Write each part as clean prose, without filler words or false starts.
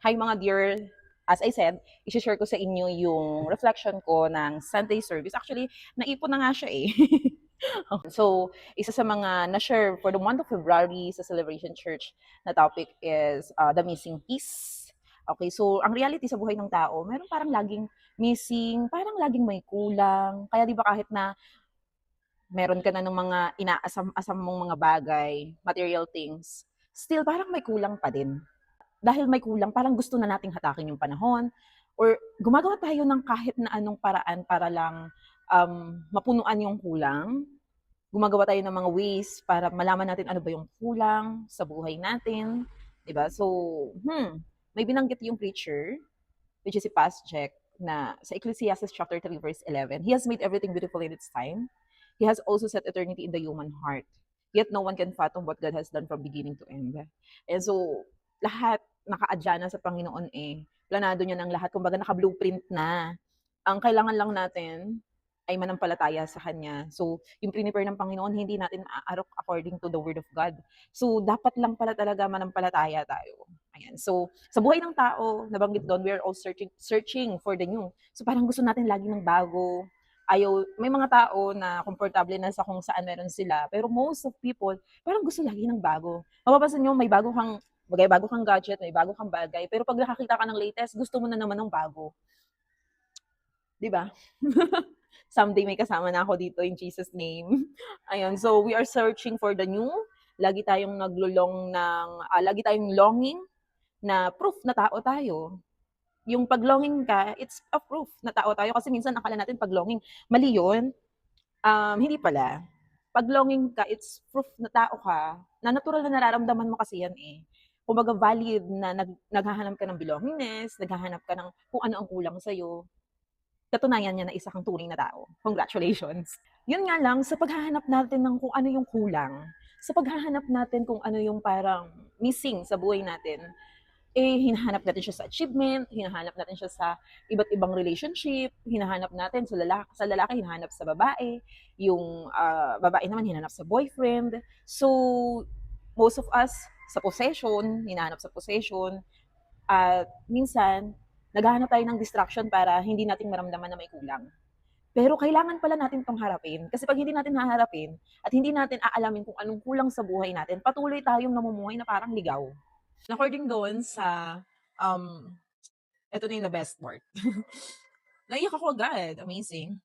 Hi mga dear, as I said, i-share ko sa inyo yung reflection ko ng Sunday service. Actually, naipon na nga siya eh. So, isa sa mga na-share for the month of February sa Celebration Church na topic is the missing piece. Okay, so ang reality sa buhay ng tao, meron parang laging missing, parang laging may kulang. Kaya di ba kahit na meron ka na ng mga inaasam-asam mong mga bagay, material things, still parang may kulang pa din. Dahil may kulang, parang gusto na nating hatakin yung panahon or gumagawa tayo ng kahit na anong paraan para lang mapunuan yung kulang. Gumagawa tayo ng mga ways para malaman natin ano ba yung kulang sa buhay natin, 'di ba? So, may binanggit yung preacher, which is si Pastor Jack, na sa Ecclesiastes chapter 3 verse 11, He has made everything beautiful in its time. He has also set eternity in the human heart. Yet no one can fathom what God has done from beginning to end. And so, lahat nakaadya na sa Panginoon eh. Planado niya ng lahat. Kumbaga naka-blueprint na. Ang kailangan lang natin ay manampalataya sa Kanya. So, yung prepare ng Panginoon, hindi natin aarok according to the Word of God. So, dapat lang pala talaga manampalataya tayo. Ayan. So, sa buhay ng tao, nabanggit doon, we are all searching for the new. So, parang gusto natin lagi ng bago. Ayaw, may mga tao na komportable na sa kung saan meron sila. Pero most of people, parang gusto lagi ng bago. Mapapansin nyo, may bago kang gadget, may bago kang bagay. Pero pag nakakita ka ng latest, gusto mo na naman ng bago. Di ba? Someday may kasama na ako dito in Jesus name. Ayun, so we are searching for the new. Lagi tayong lagi tayong longing na proof na tao tayo. Yung pag-longing ka, it's a proof na tao tayo kasi minsan akala natin pag-longing, mali yun. Hindi pala. Pag-longing ka, it's proof na tao ka, na natural na nararamdaman mo kasi yan eh. Kumbaga valid na naghahanap ka ng belongingness, naghahanap ka ng kung ano ang kulang sa'yo, katunayan niya na isa kang tunay na tao. Congratulations. Yun nga lang, sa paghahanap natin ng kung ano yung kulang, sa paghahanap natin kung ano yung parang missing sa buhay natin, eh, hinahanap natin siya sa achievement, hinahanap natin siya sa iba't ibang relationship, hinahanap natin sa lalaki hinahanap sa babae, yung babae naman hinahanap sa boyfriend. So, most of us, sa possession, hinahanap sa possession, at minsan, naghahanap tayo ng distraction para hindi natin maramdaman na may kulang. Pero kailangan pala natin 'tong harapin. Kasi 'pag hindi natin haharapin at hindi natin aalamin kung anong kulang sa buhay natin, patuloy tayong namumuhay na parang ligaw. According doon sa, um, eto na yung the best part. Naiyak ako agad, amazing.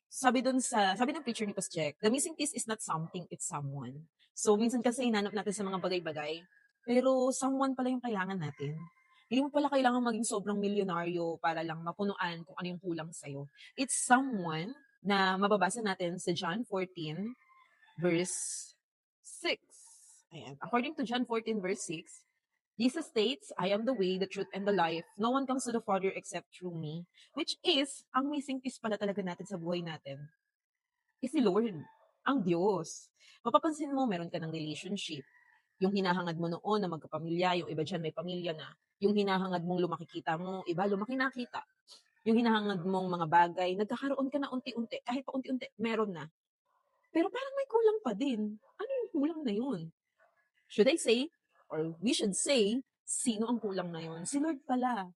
Sabi ng picture ni Pas Jack, the missing piece is not something, it's someone. So, minsan kasi hinanap natin sa mga bagay-bagay, pero someone pala yung kailangan natin. Hindi mo pala kailangan maging sobrang milyonaryo para lang mapunuan kung ano yung kulang sa'yo. It's someone na mababasa natin sa John 14 verse 6. Ayan. According to John 14 verse 6, Jesus states, I am the way, the truth, and the life. No one comes to the Father except through me. Which is, ang missing piece pala talaga natin sa buhay natin is si Lord, ang Diyos. Mapapansin mo, meron ka ng relationship. Yung hinahangad mo noon na magkapamilya, yung iba dyan may pamilya na. Yung hinahangad mong lumakikita mo, iba lumaki na kita. Yung hinahangad mong mga bagay, nagkakaroon ka na unti-unti. Kahit pa unti-unti, meron na. Pero parang may kulang pa din. Ano yung kulang na yun? Should I say, or we should say, sino ang kulang na yun? Si Lord pala.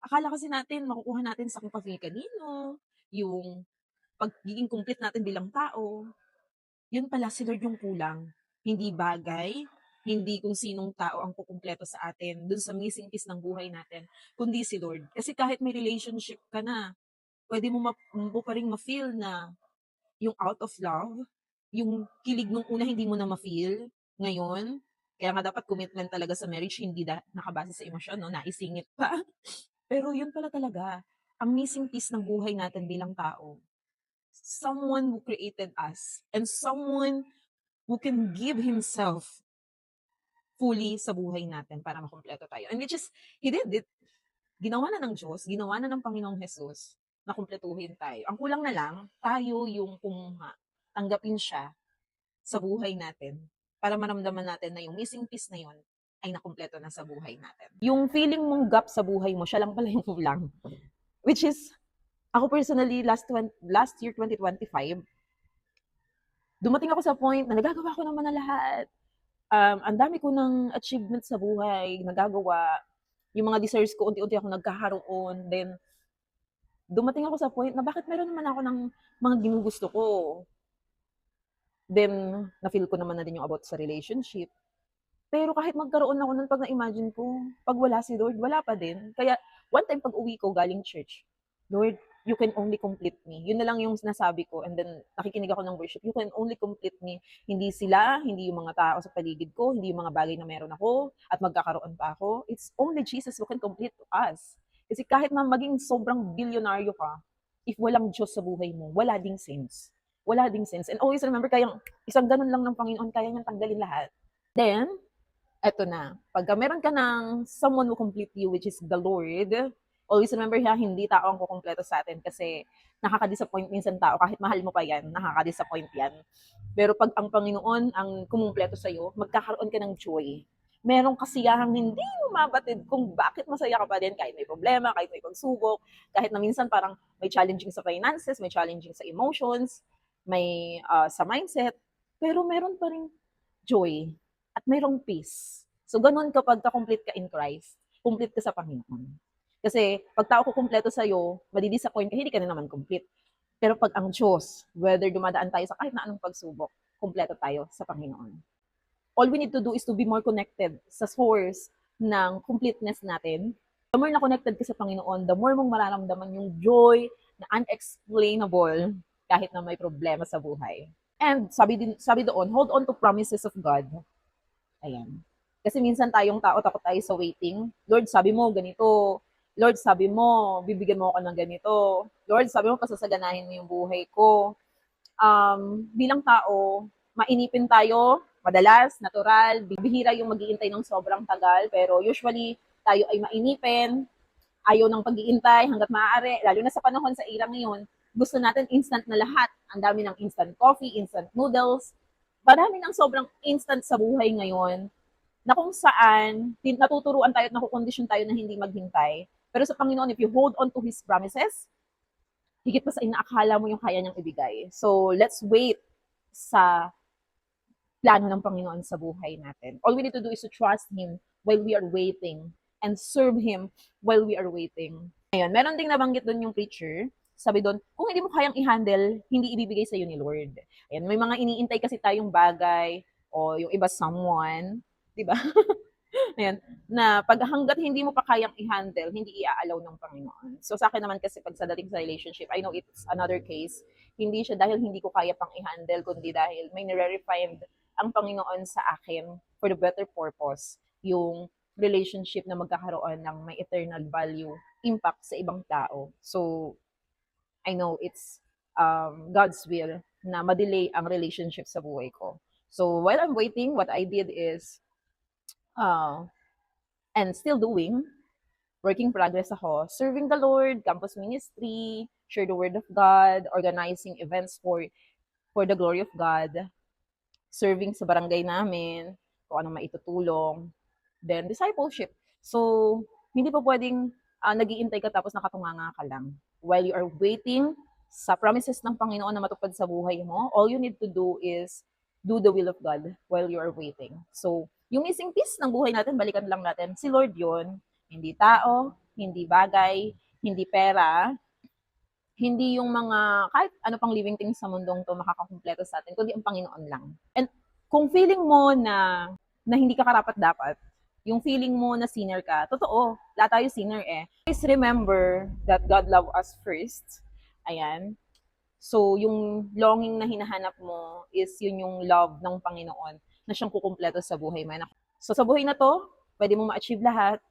Akala kasi natin, makukuha natin sa kung kanino, yung pagiging complete natin bilang tao. Yun pala, si Lord yung kulang. Hindi bagay, hindi kung sinong tao ang kukumpleto sa atin, dun sa missing piece ng buhay natin, kundi si Lord. Kasi kahit may relationship ka na, pwede mo pa rin ma-feel na yung out of love, yung kilig nung una hindi mo na ma-feel ngayon. Kaya nga dapat commitment talaga sa marriage, hindi nakabase sa emosyon, no? Naisingit pa. Pero yun pala talaga, ang missing piece ng buhay natin bilang tao. Someone who created us and someone who can give himself fully sa buhay natin para makumpleto tayo. And which is, he did it. Ginawa na ng Diyos, ginawa na ng Panginoong Jesus na kumpletuhin tayo. Ang kulang na lang, tayo yung kumuha, tanggapin siya sa buhay natin para maramdaman natin na yung missing piece na yun ay nakumpleto na sa buhay natin. Yung feeling mong gap sa buhay mo, siya lang pala yung kulang. Which is, ako personally, last year, 2025, dumating ako sa point na nagagawa ko naman na lahat. Ang dami ko ng achievement sa buhay, nagagawa. Yung mga desires ko unti-unti akong nagkakaroon. Then dumating ako sa point na bakit meron naman ako ng mga ginugusto ko. Then na-feel ko naman na din yung about sa relationship. Pero kahit magkaroon ako nun 'pag na-imagine ko, 'pag wala si Lord, wala pa din. Kaya one time pag-uwi ko galing church, "Lord, you can only complete me." Yun na lang yung sinasabi ko, and then nakikinig ako ng worship, "You can only complete me." Hindi sila, hindi yung mga tao sa paligid ko, hindi yung mga bagay na meron ako at magkakaroon pa ako. It's only Jesus who can complete us. Kasi kahit na maging sobrang bilyonaryo ka, if walang Diyos sa buhay mo, wala ding sense. Wala ding sense. And always remember, kayang isang ganun lang ng Panginoon, kaya niyang tanggalin lahat. Then eto na, pagka meron ka ng someone who complete you, which is the Lord, always remember ha, hindi tao ang kukumpleto sa atin kasi nakaka-disappoint minsan tao, kahit mahal mo pa yan, nakaka-disappoint yan. Pero pag ang Panginoon ang kumumpleto sa'yo, magkakaroon ka ng joy. Merong kasiyahang hindi mo mabatid kung bakit masaya ka pa din kahit may problema, kahit may pagsubok, kahit na minsan parang may challenging sa finances, may challenging sa emotions, may sa mindset, pero meron pa rin joy at mayroong peace. So, ganun kapag ka-complete ka in Christ, complete ka sa Panginoon. Kasi pag tao kukumpleto sa'yo, madi-disappoint ka, hindi ka na naman complete. Pero pag ang Diyos, whether dumadaan tayo sa kahit na anong pagsubok, kumpleto tayo sa Panginoon. All we need to do is to be more connected sa source ng completeness natin. The more na connected ka sa Panginoon, the more mong mararamdaman yung joy na unexplainable kahit na may problema sa buhay. And sabi doon, hold on to promises of God. Ayan. Kasi minsan tayong tao, takot tayo sa waiting. Lord, sabi mo ganito. Lord, sabi mo, bibigyan mo ako ng ganito. Lord, sabi mo, pasasaganahin mo yung buhay ko. Bilang tao, mainipin tayo, madalas, natural, bihira yung mag-iintay ng sobrang tagal, pero usually, tayo ay mainipin, ayaw ng pag-iintay hanggat maaari, lalo na sa panahon sa era ngayon, gusto natin instant na lahat. Ang dami ng instant coffee, instant noodles, marami ng sobrang instant sa buhay ngayon na kung saan natuturuan tayo at nakukondisyon tayo na hindi maghintay. Pero sa Panginoon, if you hold on to His promises, higit pa sa inaakala mo yung kaya niyang ibigay. So, let's wait sa plano ng Panginoon sa buhay natin. All we need to do is to trust Him while we are waiting and serve Him while we are waiting. Ayun, meron ding nabanggit doon yung preacher. Sabi doon, kung hindi mo kayang i-handle, hindi ibibigay sa iyo ni Lord. Ayan, may mga iniintay kasi tayong bagay o yung iba someone, 'di ba? Ayan, na pag hangga't hindi mo pa kayang i-handle, hindi i-a-allow ng Panginoon. So sa akin naman kasi pag sa dating sa relationship, I know it's another case. Hindi siya dahil hindi ko kaya pang i-handle, kundi dahil may nire-refine ang Panginoon sa akin for the better purpose. Yung relationship na magkakaroon ng may eternal value, impact sa ibang tao. So I know it's God's will na ma-delay ang relationship sa buhay ko. So while I'm waiting, what I did is uh, and still doing, working progress ako, serving the Lord, campus ministry, share the word of God, organizing events for the glory of God, serving sa barangay namin, kung ano maitutulong, then discipleship. So, hindi pa pwedeng nag-iintay ka tapos nakatunganga ka lang. While you are waiting sa promises ng Panginoon na matupad sa buhay mo, all you need to do is do the will of God while you are waiting. So, yung missing piece ng buhay natin, balikan lang natin, si Lord yon, hindi tao, hindi bagay, hindi pera, hindi yung mga kahit ano pang living things sa mundong to makakakumpleto sa atin, kundi ang Panginoon lang. And kung feeling mo na hindi ka karapat-dapat, yung feeling mo na sinner ka, totoo, lahat tayo sinner eh. Please remember that God loved us first. Ayan. So, yung longing na hinahanap mo is yun yung love ng Panginoon na siyang kukumpleto sa buhay mo. So, sa buhay na to, pwede mo ma-achieve lahat,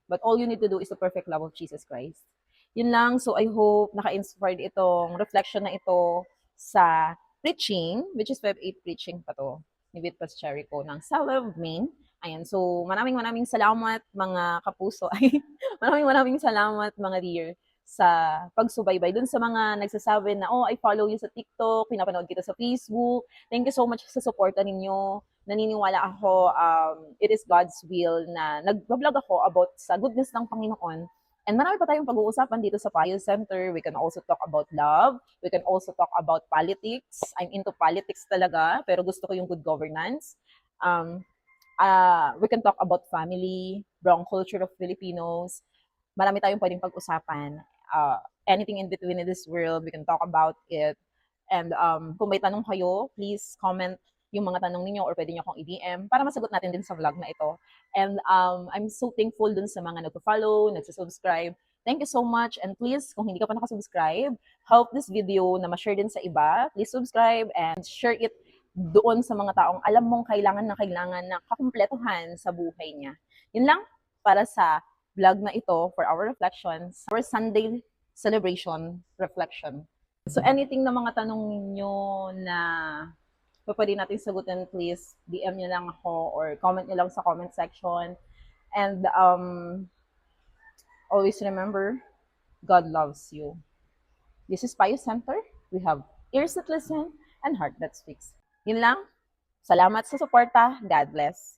but all you need to do is the perfect love of Jesus Christ. Yun lang. So, I hope naka-inspired itong reflection na ito sa preaching, which is Feb 8 preaching pa to, ni Vitas Jericho ng Sala of Maine. Ayan. So, maraming salamat mga kapuso. Ay, maraming salamat mga dear sa pagsubaybay. Dun sa mga nagsasabi na, oh, I follow you sa TikTok, pinapanood kita sa Facebook. Thank you so much sa suporta ninyo. Naniniwala ako, it is God's will na nag-vlog ako about sa goodness ng Panginoon. And marami pa tayong pag-uusapan dito sa Payo Center. We can also talk about love. We can also talk about politics. I'm into politics talaga, pero gusto ko yung good governance. We can talk about family, wrong culture of Filipinos. Marami tayong pwedeng pag-usapan. Anything in between in this world, we can talk about it. And kung may tanong kayo, please comment yung mga tanong ninyo or pwede nyo akong i-DM para masagot natin din sa vlog na ito. And I'm so thankful dun sa mga nagpo-follow, nagsusubscribe. Thank you so much. And please, kung hindi ka pa nakasubscribe, help this video na ma-share din sa iba. Please subscribe and share it doon sa mga taong alam mong kailangan na kakumpletuhan sa buhay niya. Yun lang para sa vlog na ito for our reflections, our Sunday celebration reflection. So anything na mga tanong ninyo na pwede natin sagutin, please DM nyo lang ako or comment nyo lang sa comment section. And always remember, God loves you. This is Payo Center. We have ears that listen and heart that speaks. Yun lang. Salamat sa suporta. God bless.